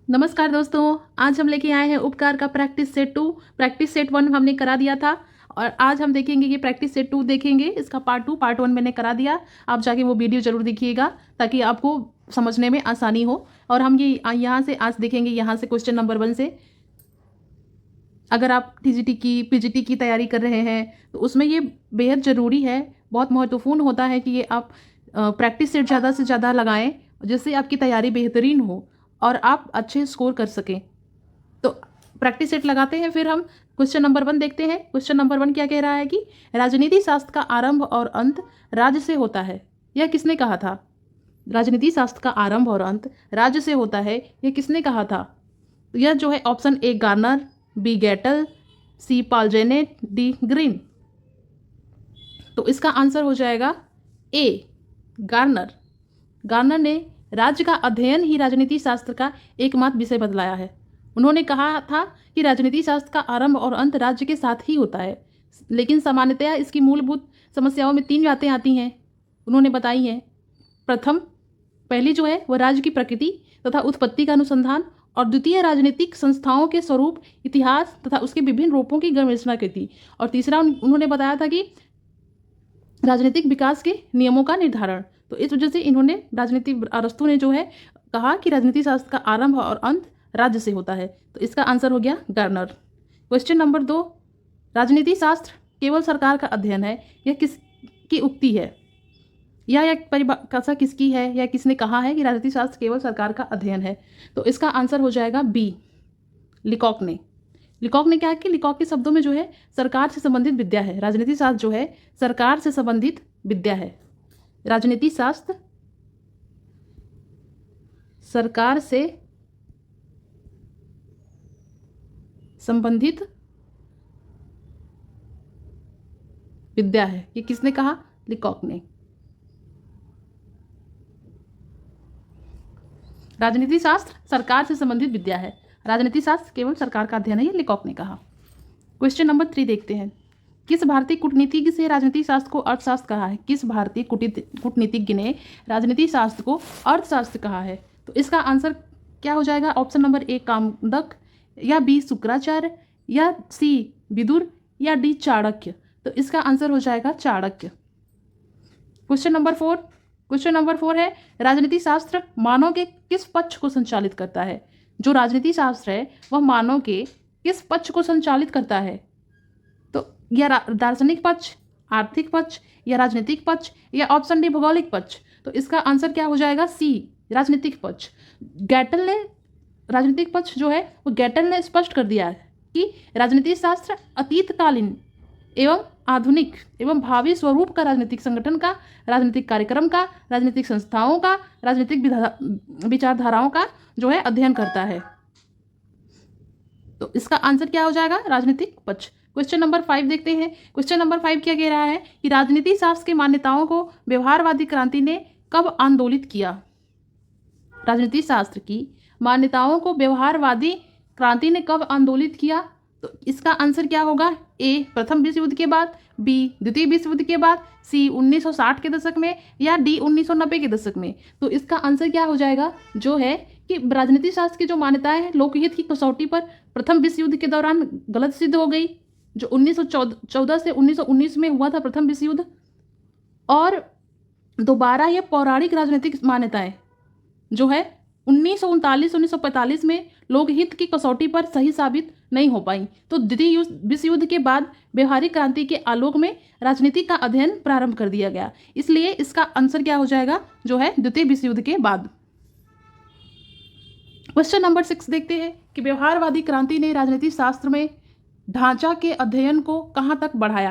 नमस्कार दोस्तों, आज हम लेके आए हैं उपकार का प्रैक्टिस सेट 2। प्रैक्टिस सेट 1 हमने करा दिया था और आज हम देखेंगे कि प्रैक्टिस सेट 2 देखेंगे। इसका पार्ट 1 मैंने करा दिया। आप जाके वो वीडियो जरूर देखिएगा ताकि आपको समझने में आसानी हो। और हम ये यहाँ से आज देखेंगे, यहाँ से क्वेश्चन नंबर 1 से। अगर आप टीजीटी की पीजीटी की तैयारी कर रहे हैं तो उसमें ये बेहद ज़रूरी है, बहुत महत्वपूर्ण होता है कि ये आप प्रैक्टिस सेट ज़्यादा से ज़्यादा लगाएं जिससे आपकी तैयारी बेहतरीन हो और आप अच्छे स्कोर कर सकें। तो प्रैक्टिस सेट लगाते हैं, फिर हम क्वेश्चन नंबर 1 देखते हैं। क्वेश्चन नंबर 1 क्या कह रहा है कि राजनीति शास्त्र का आरंभ और अंत राज्य से होता है। यह किसने कहा था? राजनीति शास्त्र का आरंभ और अंत राज्य से होता है, यह किसने कहा था? यह जो है ऑप्शन ए गार्नर, बी गेटल, सी पालजेनेट, डी ग्रीन। तो इसका आंसर हो जाएगा ए गार्नर। गार्नर ने राज्य का अध्ययन ही राजनीति शास्त्र का एकमात्र विषय बतलाया है। उन्होंने कहा था कि राजनीति शास्त्र का आरंभ और अंत राज्य के साथ ही होता है, लेकिन सामान्यतया इसकी मूलभूत समस्याओं में 3 बातें आती हैं, उन्होंने बताई हैं। पहली जो है वह राज्य की प्रकृति तथा उत्पत्ति का अनुसंधान, और द्वितीय राजनीतिक संस्थाओं के स्वरूप, इतिहास तथा उसके विभिन्न रूपों की गवेषणा की थी। और तीसरा उन्होंने बताया था कि राजनीतिक विकास के नियमों का निर्धारण। तो इस वजह से इन्होंने अरस्तु ने जो है कहा कि राजनीति शास्त्र का आरंभ और अंत राज्य से होता है। तो इसका आंसर हो गया गार्नर। क्वेश्चन नंबर 2, राजनीति शास्त्र केवल सरकार का अध्ययन है, यह किसकी उक्ति है? यह परिभाषा किसकी है या किसने कहा है कि राजनीति शास्त्र केवल सरकार का अध्ययन है? तो इसका आंसर हो जाएगा बी, लिकॉक ने। लिकॉक ने क्या कि लिकॉक के शब्दों में जो है सरकार से संबंधित विद्या है। राजनीति शास्त्र जो है सरकार से संबंधित विद्या है। राजनीति शास्त्र सरकार से संबंधित विद्या है, ये किसने कहा? लिकॉक ने। राजनीति शास्त्र सरकार से संबंधित विद्या है, राजनीति शास्त्र केवल सरकार का अध्ययन है, ये लिकॉक ने कहा। क्वेश्चन नंबर 3 देखते हैं। किस भारतीय कूटनीतिज्ञ से राजनीति शास्त्र को अर्थशास्त्र कहा है? किस भारतीय कूटनीतिज्ञ ने राजनीति शास्त्र को अर्थशास्त्र कहा है? तो इसका आंसर क्या हो जाएगा? ऑप्शन नंबर ए कामदक, या बी शुक्राचार्य, या सी विदुर, या डी चाणक्य। तो इसका आंसर हो जाएगा चाणक्य। क्वेश्चन नंबर 4 है राजनीति शास्त्र मानव के किस पक्ष को संचालित करता है? जो राजनीति शास्त्र है वह मानव के किस पक्ष को संचालित करता है? तो यह दार्शनिक पक्ष, आर्थिक पक्ष, या राजनीतिक पक्ष, या ऑप्शन डी भौगोलिक पक्ष। तो इसका आंसर क्या हो जाएगा? सी राजनीतिक पक्ष। गैटल ने राजनीतिक पक्ष जो है वो गैटल ने स्पष्ट कर दिया है कि राजनीति शास्त्र अतीतकालीन एवं आधुनिक एवं भावी स्वरूप का राजनीतिक संगठन का, राजनीतिक कार्यक्रम का, राजनीतिक संस्थाओं का, राजनीतिक विचारधाराओं का जो है अध्ययन करता है। तो इसका आंसर क्या हो जाएगा? राजनीतिक पक्ष। क्वेश्चन नंबर 5 देखते हैं। क्वेश्चन नंबर 5 क्या कह रहा है कि राजनीति शास्त्र की मान्यताओं को व्यवहारवादी क्रांति ने कब आंदोलित किया? राजनीति शास्त्र की मान्यताओं को व्यवहारवादी क्रांति ने कब आंदोलित किया? तो इसका आंसर क्या होगा? ए प्रथम विश्व युद्ध के बाद, बी द्वितीय विश्व युद्ध के बाद, सी 1960 के दशक में, या डी 1990 के दशक में। तो इसका आंसर क्या हो जाएगा? जो है कि राजनीति शास्त्र की जो मान्यताएं हैं लोकहित की कसौटी पर प्रथम विश्व युद्ध के दौरान गलत सिद्ध हो गई। जो 1914 से 1919 में हुआ था प्रथम विश्व युद्ध, और दोबारा ये पौराणिक राजनीतिक मान्यताएं जो है 1939-1945 में लोकहित की कसौटी पर सही साबित नहीं हो पाई। तो द्वितीय विश्व युद्ध के बाद व्यवहारिक क्रांति के आलोक में राजनीति का अध्ययन प्रारंभ कर दिया गया। इसलिए इसका आंसर क्या हो जाएगा? जो है द्वितीय विश्व युद्ध के बाद। क्वेश्चन नंबर 6 देखते हैं कि व्यवहारवादी क्रांति ने राजनीति शास्त्र में ढांचा के अध्ययन को कहां तक बढ़ाया?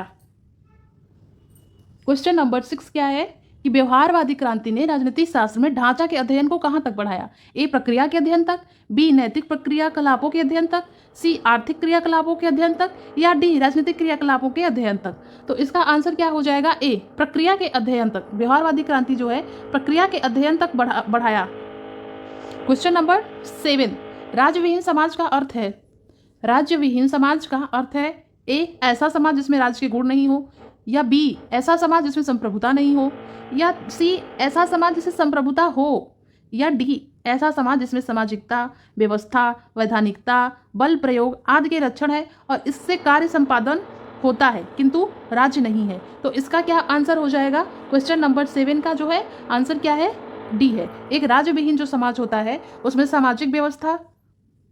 क्वेश्चन नंबर 6 क्या है कि व्यवहारवादी क्रांति ने राजनीतिक शास्त्र में ढांचा के अध्ययन को कहां तक बढ़ाया? ए प्रक्रिया के अध्ययन तक, बी नैतिक क्रियाकलापों के अध्ययन तक, सी आर्थिक क्रियाकलापों के अध्ययन तक, या डी राजनीतिक क्रियाकलापों के अध्ययन तक। तो इसका आंसर क्या हो जाएगा? ए प्रक्रिया के अध्ययन तक। व्यवहारवादी क्रांति जो है प्रक्रिया के अध्ययन तक बढ़ाया। क्वेश्चन नंबर 7, राज्यविहीन समाज का अर्थ है? राज्यविहीन समाज का अर्थ है ए ऐसा समाज जिसमें राज्य के गुण नहीं हो, या बी ऐसा समाज जिसमें संप्रभुता नहीं हो, या सी ऐसा समाज जिसमें संप्रभुता हो, या डी ऐसा समाज जिसमें सामाजिकता, व्यवस्था, वैधानिकता, बल प्रयोग आदि के लक्षण है और इससे कार्य संपादन होता है किंतु राज्य नहीं है। तो इसका क्या आंसर हो जाएगा? क्वेश्चन नंबर 7 का जो है आंसर क्या है? डी है। एक राज्य विहीन जो समाज होता है उसमें सामाजिक व्यवस्था,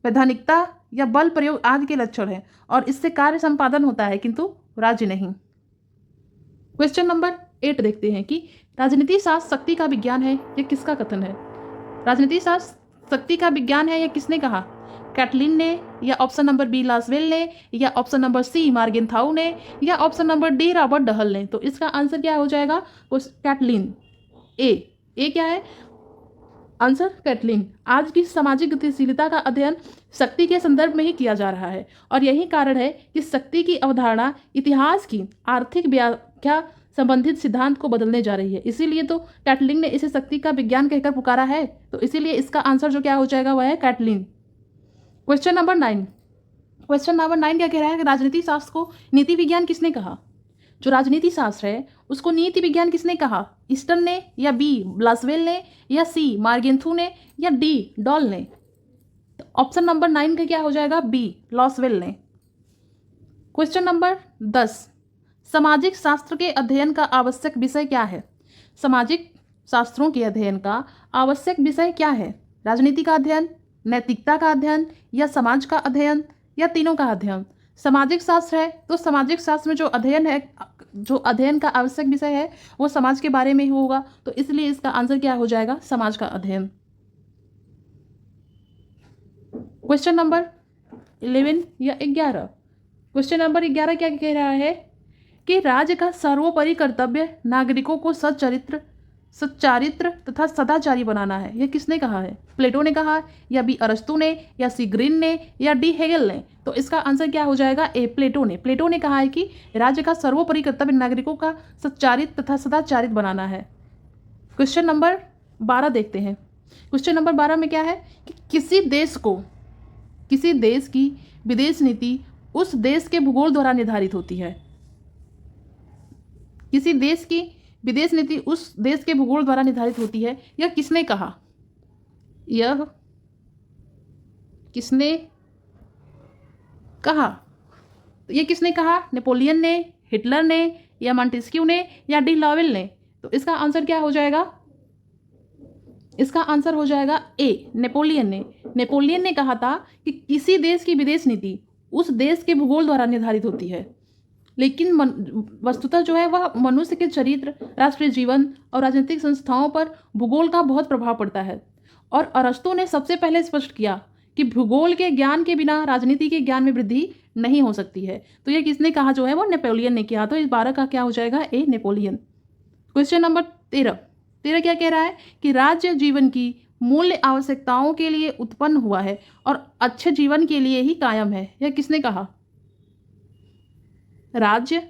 वैधानिकता या बल प्रयोग आदि के लक्षण है और इससे कार्य संपादन होता है किंतु राज्य नहीं। क्वेश्चन नंबर 8 देखते हैं कि राजनीति शास्त्र शक्ति का विज्ञान है, यह किसका कथन है? राजनीति शास्त्र शक्ति का विज्ञान है, यह किसने कहा? कैटलिन ने, या ऑप्शन नंबर बी लासवेल ने, या ऑप्शन नंबर सी मार्गेंथाउ ने, या option number D Robert Dahl ने। तो इसका आंसर क्या हो जाएगा? कैटलिन। ए क्या है आंसर? कैटलिन। आज की सामाजिक गतिशीलता का अध्ययन शक्ति के संदर्भ में ही किया जा रहा है और यही कारण है कि शक्ति की अवधारणा इतिहास की आर्थिक व्याख्या संबंधित सिद्धांत को बदलने जा रही है। इसीलिए तो कैटलिन ने इसे शक्ति का विज्ञान कहकर पुकारा है। तो इसीलिए इसका आंसर जो क्या हो जाएगा वह है कैटलिन। क्वेश्चन नंबर 9 क्या कह रहा है कि राजनीति शास्त्र को नीति विज्ञान किसने कहा? जो राजनीति शास्त्र है उसको नीति विज्ञान किसने कहा? ईस्टन ने, या बी लासवेल ने, या सी मार्गेंथू ने, या डी डॉल ने। तो ऑप्शन नंबर 9 का क्या हो जाएगा? बी लासवेल ने। क्वेश्चन नंबर 10 सामाजिक शास्त्र के अध्ययन का आवश्यक विषय क्या है? सामाजिक शास्त्रों के अध्ययन का आवश्यक विषय क्या है? राजनीति का अध्ययन, नैतिकता का अध्ययन, या समाज का अध्ययन, या तीनों का अध्ययन? सामाजिक शास्त्र है तो सामाजिक शास्त्र में जो अध्ययन है, जो अध्ययन का आवश्यक विषय है वो समाज के बारे में ही होगा। तो इसलिए इसका आंसर क्या हो जाएगा? समाज का अध्ययन। क्वेश्चन नंबर 11 या 11। क्वेश्चन नंबर 11 क्या कह रहा है कि राज्य का सर्वोपरि कर्तव्य नागरिकों को सच्चारित्र तथा सदाचारी बनाना है। यह किसने कहा है? प्लेटो ने कहा, या बी अरस्तु ने, या सी ग्रीन ने, या डी हेगल ने। तो इसका आंसर क्या हो जाएगा? ए प्लेटो ने। प्लेटो ने कहा है कि राज्य का सर्वोपरि कर्तव्य नागरिकों का सच्चारित तथा सदाचारित बनाना है। क्वेश्चन नंबर 12 देखते हैं। क्वेश्चन नंबर 12 में क्या है कि किसी देश की विदेश नीति उस देश के भूगोल द्वारा निर्धारित होती है। किसी देश की विदेश नीति उस देश के भूगोल द्वारा निर्धारित होती है। यह किसने कहा? यह किसने कहा? यह किसने कहा? नेपोलियन ने, हिटलर ने, या मॉन्टेस्क्यू ने, या डी लॉवेल ने। तो इसका आंसर क्या हो जाएगा? इसका आंसर हो जाएगा ए नेपोलियन ने। नेपोलियन ने कहा था कि किसी देश की विदेश नीति उस देश के भूगोल द्वारा निर्धारित होती है, लेकिन वस्तुतः जो है वह मनुष्य के चरित्र, राष्ट्रीय जीवन और राजनीतिक संस्थाओं पर भूगोल का बहुत प्रभाव पड़ता है। और अरस्तु ने सबसे पहले स्पष्ट किया कि भूगोल के ज्ञान के बिना राजनीति के ज्ञान में वृद्धि नहीं हो सकती है। तो यह किसने कहा जो है? वो नेपोलियन ने किया। तो इस 12 का क्या हो जाएगा? ए नेपोलियन। क्वेश्चन नंबर 13 क्या कह रहा है कि राज्य जीवन की मूल्य आवश्यकताओं के लिए उत्पन्न हुआ है और अच्छे जीवन के लिए ही कायम है। यह किसने कहा? राज्य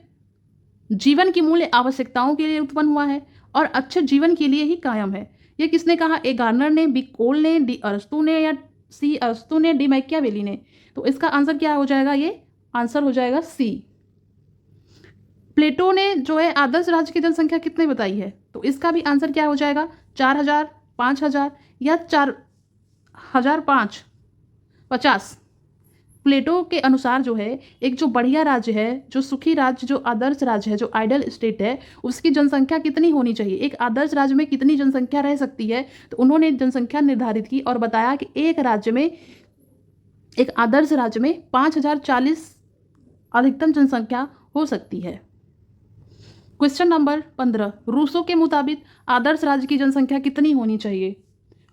जीवन की मूल्य आवश्यकताओं के लिए उत्पन्न हुआ है और अच्छे जीवन के लिए ही कायम है। यह किसने कहा? ए गार्नर ने, बी कोल ने, डी अरस्तु ने, या सी अरस्तु ने, डी मैकियावेली ने। तो इसका आंसर क्या हो जाएगा? ये आंसर हो जाएगा सी। प्लेटो ने जो है आदर्श राज्य की जनसंख्या कितनी बताई है? तो इसका भी आंसर क्या हो जाएगा? 4000, 5000 या 4050। प्लेटो के अनुसार जो है एक जो बढ़िया राज्य है, जो सुखी राज्य, जो आदर्श राज्य है, जो आइडियल स्टेट है, उसकी जनसंख्या कितनी होनी चाहिए, एक आदर्श राज्य में कितनी जनसंख्या रह सकती है। तो उन्होंने जनसंख्या निर्धारित की और बताया कि एक आदर्श राज्य में 5040 अधिकतम जनसंख्या हो सकती है। क्वेश्चन नंबर 15 रूसो के मुताबिक आदर्श राज्य की जनसंख्या कितनी होनी चाहिए?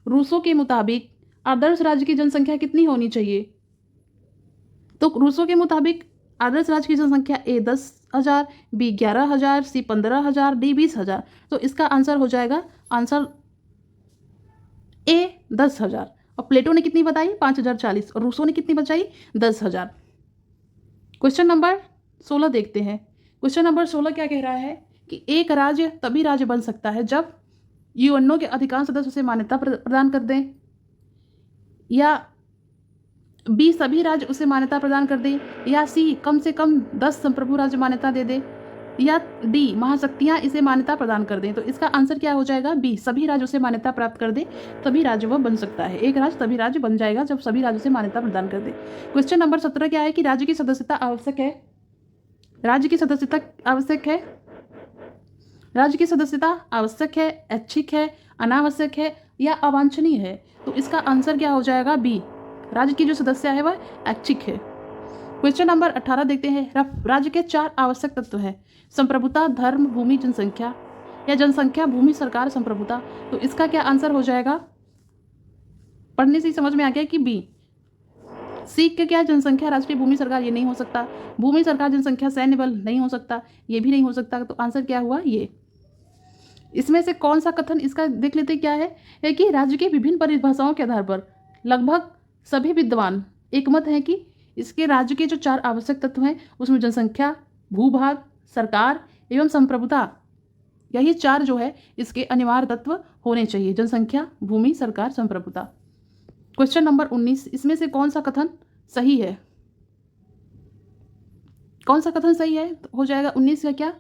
रूसो के मुताबिक आदर्श राज्य की जनसंख्या कितनी होनी चाहिए? तो रूसो के मुताबिक आदर्श राज्य की जनसंख्या ए 10,000, बी 11,000, सी 15,000, डी 20,000। तो इसका आंसर हो जाएगा आंसर ए 10,000। और प्लेटो ने कितनी बताई? 5040 और रूसो ने कितनी बताई? 10,000। क्वेश्चन नंबर 16 देखते हैं। क्वेश्चन नंबर 16 क्या कह रहा है कि एक राज्य तभी राज्य बन सकता है जब यूएनओ के अधिकांश सदस्य उसे मान्यता प्रदान कर दें, या बी सभी राज्य उसे मान्यता प्रदान कर दें, या सी कम से कम 10 संप्रभु राज्य मान्यता दे दे, या डी महाशक्तियाँ इसे मान्यता प्रदान कर दें। तो इसका आंसर क्या हो जाएगा? बी, सभी राज्यों से मान्यता प्राप्त कर दे तभी राज्य वह बन सकता है। एक राज्य तभी राज्य बन जाएगा जब सभी राज्यों से मान्यता प्रदान कर दे। क्वेश्चन नंबर 17 क्या है कि राज्य की सदस्यता आवश्यक है। राज्य की सदस्यता आवश्यक है। राज्य की सदस्यता आवश्यक है, ऐच्छिक है, अनावश्यक है या अवांछनीय है। तो इसका आंसर क्या हो जाएगा? बी, राज्य की जो सदस्य है वह ऐच्छिक है। क्वेश्चन नंबर 18 देखते हैं। राज्य के 4 आवश्यक तत्व हैं। संप्रभुता, धर्म, भूमि, जनसंख्या या जनसंख्या, भूमि, सरकार, संप्रभुता। तो इसका क्या आंसर हो जाएगा? पढ़ने से ही समझ में आ गया कि बी। सीख के क्या? जनसंख्या, राष्ट्रीय, भूमि, सरकार, ये नहीं हो सकता। भूमि, सरकार, जनसंख्या, सैन्य बल नहीं हो सकता, ये भी नहीं हो सकता। तो आंसर क्या हुआ? ये। इसमें से कौन सा कथन, इसका देख लेते क्या है कि राज्य की विभिन्न परिभाषाओं के आधार पर लगभग सभी विद्वान एकमत हैं कि इसके राज्य के जो 4 आवश्यक तत्व हैं उसमें जनसंख्या, भूभाग, सरकार एवं संप्रभुता, यही 4 जो है इसके अनिवार्य तत्व होने चाहिए। जनसंख्या, भूमि, सरकार, संप्रभुता। क्वेश्चन नंबर 19, इसमें से कौन सा कथन सही है? कौन सा कथन सही है? तो हो जाएगा 19 का क्या?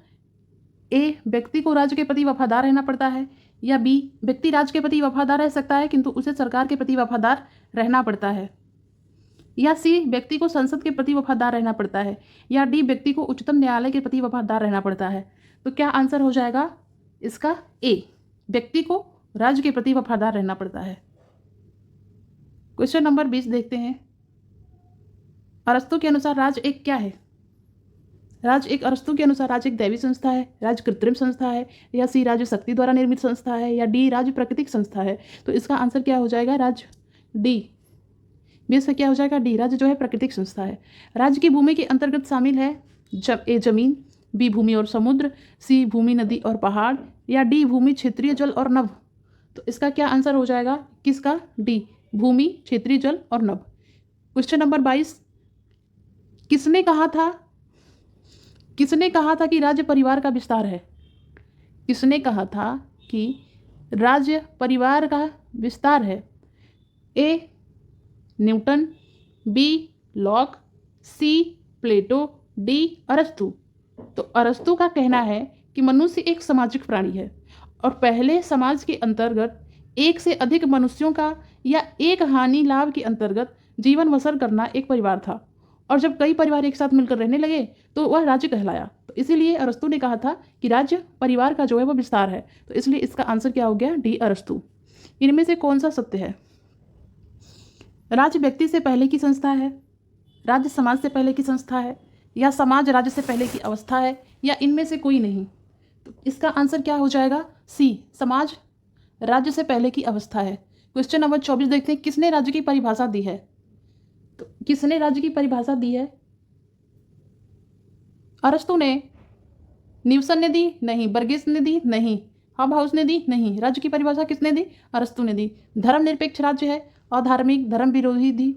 ए, व्यक्ति को राज्य के प्रति वफादार रहना पड़ता है। या बी, व्यक्ति राज्य के प्रति वफादार रह सकता है किंतु उसे सरकार के प्रति वफादार रहना पड़ता है। या सी, व्यक्ति को संसद के प्रति वफादार रहना पड़ता है। या डी, व्यक्ति को उच्चतम न्यायालय के प्रति वफादार रहना पड़ता है। तो क्या आंसर हो जाएगा इसका? ए, व्यक्ति को राज्य के प्रति वफादार रहना पड़ता है। क्वेश्चन नंबर 20 देखते हैं। अरस्तु के अनुसार राज्य एक क्या है? अरस्तु के अनुसार राज्य एक दैवी संस्था है, राज्य कृत्रिम संस्था है, या सी, राज्य शक्ति द्वारा निर्मित संस्था है, या डी, राज्य प्राकृतिक संस्था है। तो इसका आंसर क्या हो जाएगा? राज्य डी। बीस का क्या हो जाएगा? डी, राज्य जो है प्राकृतिक संस्था है। राज्य की भूमि के अंतर्गत शामिल है ए, जमीन, बी, भूमि और समुद्र, सी, भूमि, नदी और पहाड़, या डी, भूमि, क्षेत्रीय जल और नभ। तो इसका क्या आंसर हो जाएगा? किसका? डी, भूमि, क्षेत्रीय जल और नभ। क्वेश्चन नंबर 22, किसने कहा था कि राज्य परिवार का विस्तार है? किसने कहा था कि राज्य परिवार का विस्तार है? ए, न्यूटन, बी, लॉक, सी, प्लेटो, डी, अरस्तु। तो अरस्तु का कहना है कि मनुष्य एक सामाजिक प्राणी है और पहले समाज के अंतर्गत एक से अधिक मनुष्यों का या एक हानि लाभ के अंतर्गत जीवन बसर करना एक परिवार था, और जब कई परिवार एक साथ मिलकर रहने लगे तो वह राज्य कहलाया। तो इसीलिए अरस्तु ने कहा था कि राज्य परिवार का जो है वह विस्तार है। तो इसलिए इसका आंसर क्या हो गया? डी, अरस्तु। इनमें से कौन सा सत्य है? राज्य व्यक्ति से पहले की संस्था है, राज्य समाज से पहले की संस्था है, या समाज राज्य से पहले की अवस्था है, या इनमें से कोई नहीं। तो इसका आंसर क्या हो जाएगा? सी, समाज राज्य से पहले की अवस्था है। क्वेश्चन नंबर 24 देखते हैं। किसने राज्य की परिभाषा दी है? तो किसने राज्य की परिभाषा दी है? अरस्तु ने, न्यूसन ने दी? नहीं। बर्गेस ने दी? नहीं। हॉबहाउस ने दी? नहीं। राज्य की परिभाषा किसने दी? अरस्तु ने दी। धर्मनिरपेक्ष राज्य है, अधार्मिक, धर्म विरोधी दी,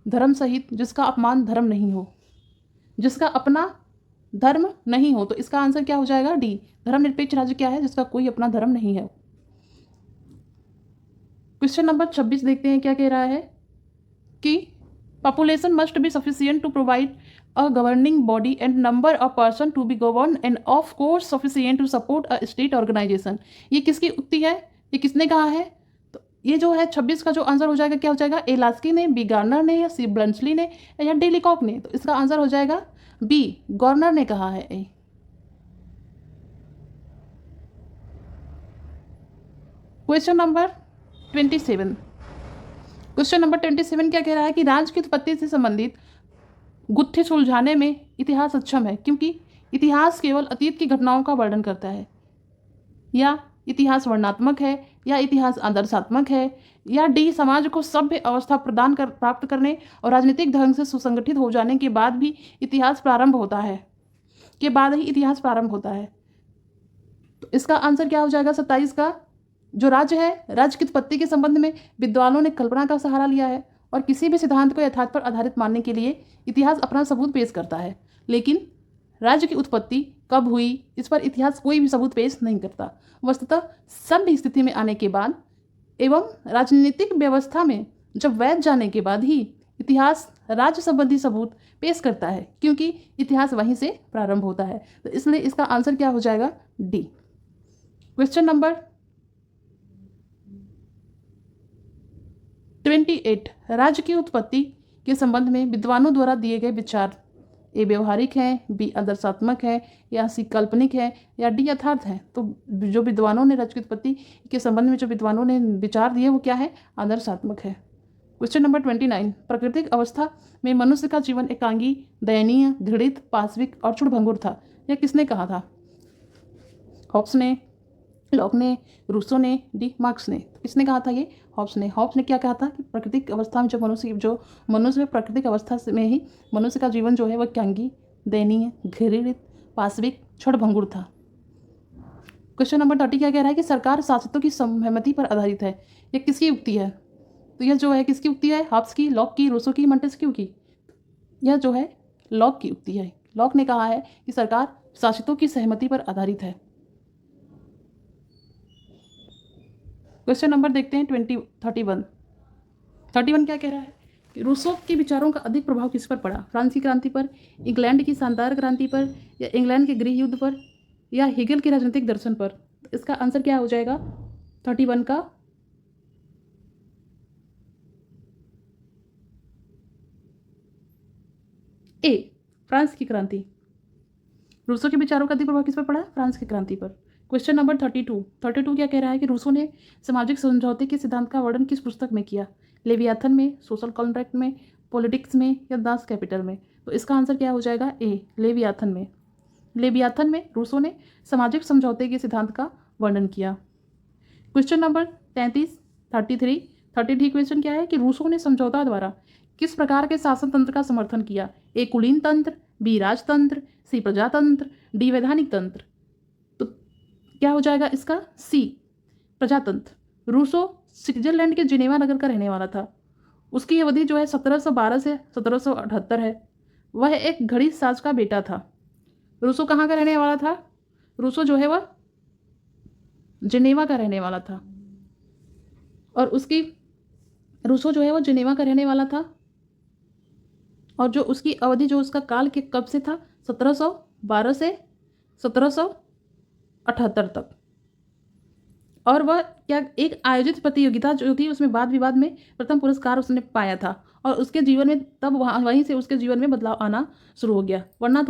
धर्म सहित, जिसका अपमान धर्म नहीं हो, जिसका अपना धर्म नहीं हो। तो इसका आंसर क्या हो जाएगा? डी, धर्मनिरपेक्ष राज्य क्या है? जिसका कोई अपना धर्म नहीं है। क्वेश्चन नंबर 26 देखते हैं क्या कह रहा है कि population must be sufficient to provide a governing body and number of person to be governed and of course sufficient to support a state organization। ये किसकी उक्ति है? ये किसने कहा है? तो ये जो है 26 का जो आंसर हो जाएगा क्या हो जाएगा? ए, लास्की ने, बी, गार्नर ने, या सी, ब्लंचली ने, या डी, लीकॉक ने। तो इसका आंसर हो जाएगा बी, गार्नर ने कहा है। A. Question number 27। Question number 27 क्या कह रहा है कि राज्य की उत्पत्ति से संबंधित गुत्थे सुलझाने में इतिहास सक्षम है क्योंकि इतिहास केवल अतीत की घटनाओं का वर्णन करता है, या इतिहास वर्णनात्मक है, या इतिहास आदर्शात्मक है, या डी, समाज को सभ्य अवस्था प्राप्त करने और राजनीतिक ढंग से सुसंगठित हो जाने के बाद भी इतिहास प्रारंभ होता है, तो इसका आंसर क्या हो जाएगा? 27 का जो राज्य है, राज्य की उत्पत्ति के संबंध में विद्वानों ने कल्पना का सहारा लिया है और किसी भी सिद्धांत को यथार्थ पर आधारित मानने के लिए इतिहास अपना सबूत पेश करता है, लेकिन राज्य की उत्पत्ति कब हुई इस पर इतिहास कोई भी सबूत पेश नहीं करता। वस्तुतः सभ्य स्थिति में आने के बाद एवं राजनीतिक व्यवस्था में जब वैध जाने के बाद ही इतिहास राज्य संबंधी सबूत पेश करता है, क्योंकि इतिहास वहीं से प्रारंभ होता है। तो इसलिए इसका आंसर क्या हो जाएगा? डी। क्वेश्चन नंबर 28, राज्य की उत्पत्ति के संबंध में विद्वानों द्वारा दिए गए विचार ए व्यवहारिक है, बी आदर्शात्मक है, या सी काल्पनिक है, या डी यथार्थ है। तो जो विद्वानों ने राज्य की उत्पत्ति के संबंध में जो विद्वानों ने विचार दिए वो क्या है? आदर्शात्मक है। क्वेश्चन नंबर 29, प्राकृतिक अवस्था में मनुष्य का जीवन एकांगी, दयनीय, घृणित, पाशविक और क्षुणभंगुर था। यह किसने कहा था? हॉब्स ने, लॉक ने, रूसो ने, डी मार्क्स ने। किसने कहा था ये? हॉब्स ने। हॉब्स ने क्या कहा था कि प्राकृतिक अवस्था में जो मनुष्य प्राकृतिक अवस्था में ही मनुष्य का जीवन जो है वह एकांगी, दयनीय, घृणित, पाशविक, क्षुणभंगुर था। क्वेश्चन नंबर 30 क्या कह रहा है कि सरकार शासितों की सहमति पर आधारित है। यह किसकी युक्ति है? तो यह जो है किसकी युक्ति है? हॉब्स की, लॉक की, रूसो की, मॉन्टेस्क्यू की? यह जो है लॉक की युक्ति है। लॉक ने कहा है कि सरकार शासितों की सहमति पर आधारित है। क्वेश्चन नंबर देखते हैं 31 क्या कह रहा है कि रूसो के विचारों का अधिक प्रभाव किस पर पड़ा? फ्रांस की क्रांति पर, इंग्लैंड की शानदार क्रांति पर, या इंग्लैंड के गृह युद्ध पर, या हेगेल के राजनीतिक दर्शन पर? इसका आंसर क्या हो जाएगा 31 का? ए, फ्रांस की क्रांति। रूसो के विचारों का अधिक प्रभाव किस पर पड़ा? फ्रांस की क्रांति पर। क्वेश्चन नंबर 32 क्या कह रहा है कि रूसो ने सामाजिक समझौते के सिद्धांत का वर्णन किस पुस्तक में किया? लेवियाथन में, सोशल कॉन्ट्रैक्ट में, पॉलिटिक्स में, या दास कैपिटल में? तो इसका आंसर क्या हो जाएगा? ए, लेवियाथन में। लेवियाथन में रूसो ने सामाजिक समझौते के सिद्धांत का वर्णन किया। क्वेश्चन नंबर 33 क्वेश्चन क्या है कि रूसो ने समझौता द्वारा किस प्रकार के शासन तंत्र का समर्थन किया? ए, कुलीन तंत्र, बी, राजतंत्र, सी, प्रजातंत्र, डी, वैधानिक तंत्र? तो क्या हो जाएगा इसका? सी, प्रजातंत्र। रूसो स्विट्जरलैंड के जिनेवा नगर का रहने वाला था। उसकी अवधि जो है 1712 से 1778 है। वह एक घड़ी साज का बेटा था। रूसो कहाँ का रहने वाला था? रूसो जो है वह जिनेवा का रहने वाला था। और उसकी रूसो जो है वो जिनेवा का रहने वाला था। और जो उसकी अवधि जो उसका काल के कब से था? 1712 से 1778 तक। और वह क्या एक आयोजित प्रतियोगिता जो थी उसमें वाद विवाद में प्रथम पुरस्कार उसने पाया था। और उसके जीवन में तब वहीं से उसके जीवन में बदलाव आना शुरू हो गया। वरना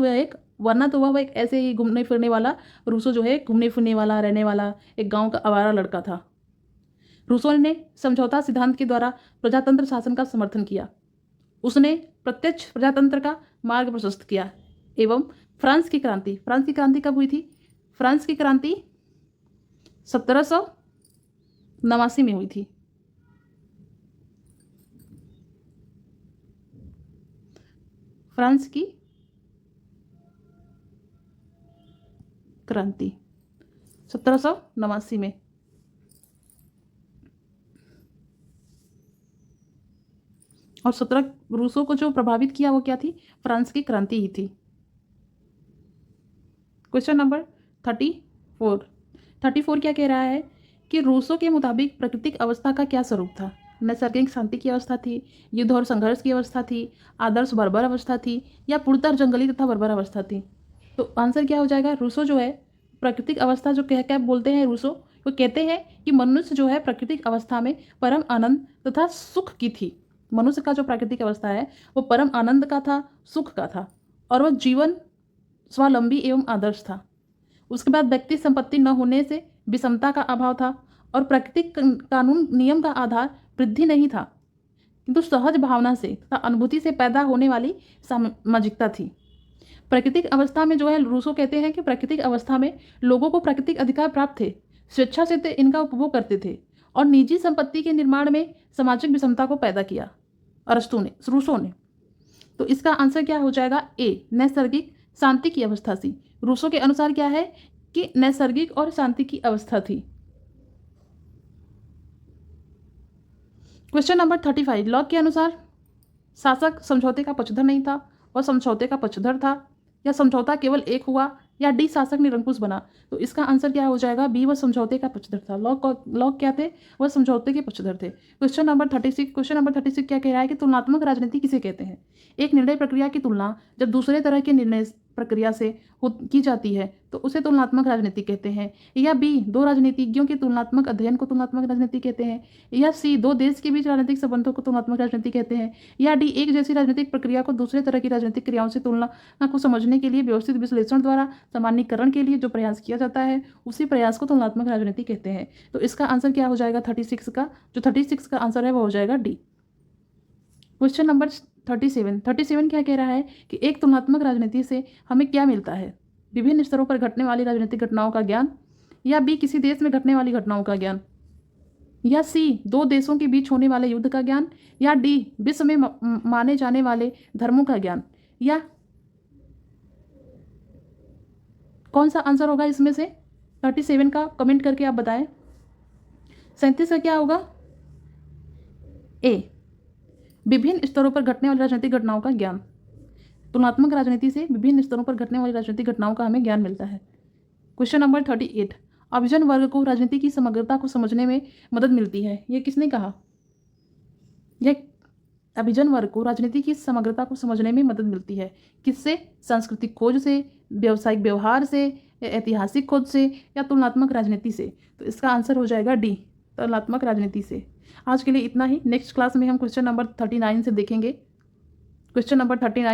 तो वह एक ऐसे ही घूमने फिरने वाला, रूसो जो है घूमने फिरने वाला, रहने वाला एक गांव का आवारा लड़का था। रूसो ने समझौता सिद्धांत के द्वारा प्रजातंत्र शासन का समर्थन किया। उसने प्रत्यक्ष प्रजातंत्र का मार्ग प्रशस्त किया। एवं फ्रांस की क्रांति कब हुई थी? फ्रांस की क्रांति 1789 में हुई थी। फ्रांस की क्रांति 1789 में। और 17 रूसों को जो प्रभावित किया वो क्या थी? फ्रांस की क्रांति ही थी। क्वेश्चन नंबर 34 क्या कह रहा है कि रूसो के मुताबिक प्राकृतिक अवस्था का क्या स्वरूप था? नैसर्गिक शांति की अवस्था थी, युद्ध और संघर्ष की अवस्था थी, आदर्श बर्बर अवस्था थी, या पूर्णतः जंगली तथा बर्बर अवस्था थी? तो आंसर क्या हो जाएगा? रूसो जो है प्राकृतिक अवस्था जो क्या बोलते हैं रूसो, वो कहते हैं कि मनुष्य जो है प्राकृतिक अवस्था में परम आनंद तथा सुख की थी। मनुष्य का जो प्राकृतिक अवस्था है वो परम आनंद का था, सुख का था, और वह जीवन स्वावलंबी एवं आदर्श था। उसके बाद व्यक्ति संपत्ति न होने से विषमता का अभाव था, और प्राकृतिक कानून नियम का आधार वृद्धि नहीं था, किंतु सहज भावना से तथा अनुभूति से पैदा होने वाली सामाजिकता थी। प्राकृतिक अवस्था में जो है रूसो कहते हैं कि प्राकृतिक अवस्था में लोगों को प्राकृतिक अधिकार प्राप्त थे, स्वेच्छा से इनका उपभोग करते थे, और निजी संपत्ति के निर्माण में सामाजिक विषमता को पैदा किया रूसो ने। तो इसका आंसर क्या हो जाएगा? ए, नैसर्गिक शांति की अवस्था थी। रूसो के अनुसार क्या है कि नैसर्गिक और शांति की अवस्था थी। क्वेश्चन नंबर 35 लॉक के अनुसार शासक समझौते का पक्षधर नहीं था, वह समझौते का पक्षधर था, या समझौता केवल एक हुआ या डी शासक निरंकुश बना? तो इसका आंसर क्या हो जाएगा? बी, वह समझौते का पक्षधर था। लॉक क्या थे? वह समझौते के पक्षधर थे। क्वेश्चन नंबर 36 क्या कह रहा है कि तुलनात्मक राजनीति किसे कहते हैं? एक निर्णय प्रक्रिया की तुलना जब दूसरे तरह के निर्णय प्रक्रिया से की जाती है तो उसे तुलनात्मक राजनीति कहते हैं। या बी, दो राजनीतिज्ञों के तुलनात्मक अध्ययन को तुलनात्मक राजनीति कहते हैं। या सी, दो देश के बीच राजनीतिक संबंधों को तुलनात्मक राजनीति कहते हैं। या डी, एक जैसी राजनीतिक प्रक्रिया को दूसरे तरह की राजनीतिक क्रियाओं से तुलना को समझने के लिए व्यवस्थित विश्लेषण द्वारा सामान्यीकरण के लिए जो प्रयास किया जाता है उसी प्रयास को तुलनात्मक राजनीति कहते हैं। तो इसका आंसर क्या हो जाएगा 36 का? जो 36 का आंसर है वो हो जाएगा डी। क्वेश्चन नंबर 37 क्या कह रहा है कि एक तुलनात्मक राजनीति से हमें क्या मिलता है? विभिन्न स्तरों पर घटने वाली राजनीतिक घटनाओं का ज्ञान। या बी, किसी देश में घटने वाली घटनाओं का ज्ञान। या सी, दो देशों के बीच होने वाले युद्ध का ज्ञान। या डी, विश्व में माने जाने वाले धर्मों का ज्ञान। या कौन सा आंसर होगा इसमें से 37 का? कमेंट करके आप बताएं। 37 का क्या होगा? ए, विभिन्न स्तरों पर घटने वाली राजनीतिक घटनाओं का ज्ञान। तुलनात्मक राजनीति से विभिन्न स्तरों पर घटने वाली राजनीतिक घटनाओं का हमें ज्ञान मिलता है। क्वेश्चन नंबर 38, अभिजन वर्ग को राजनीति की समग्रता को समझने में मदद मिलती है। ये किसने कहा? यह अभिजन वर्ग को राजनीति की समग्रता को समझने में मदद मिलती है। किससे? सांस्कृतिक खोज से, व्यावसायिक व्यवहार से, ऐतिहासिक खोज से, या तुलनात्मक राजनीति से? तो इसका आंसर हो जाएगा डी, तुलनात्मक राजनीति से। आज के लिए इतना ही। नेक्स्ट क्लास में हम क्वेश्चन नंबर 39 से देखेंगे। Question number 39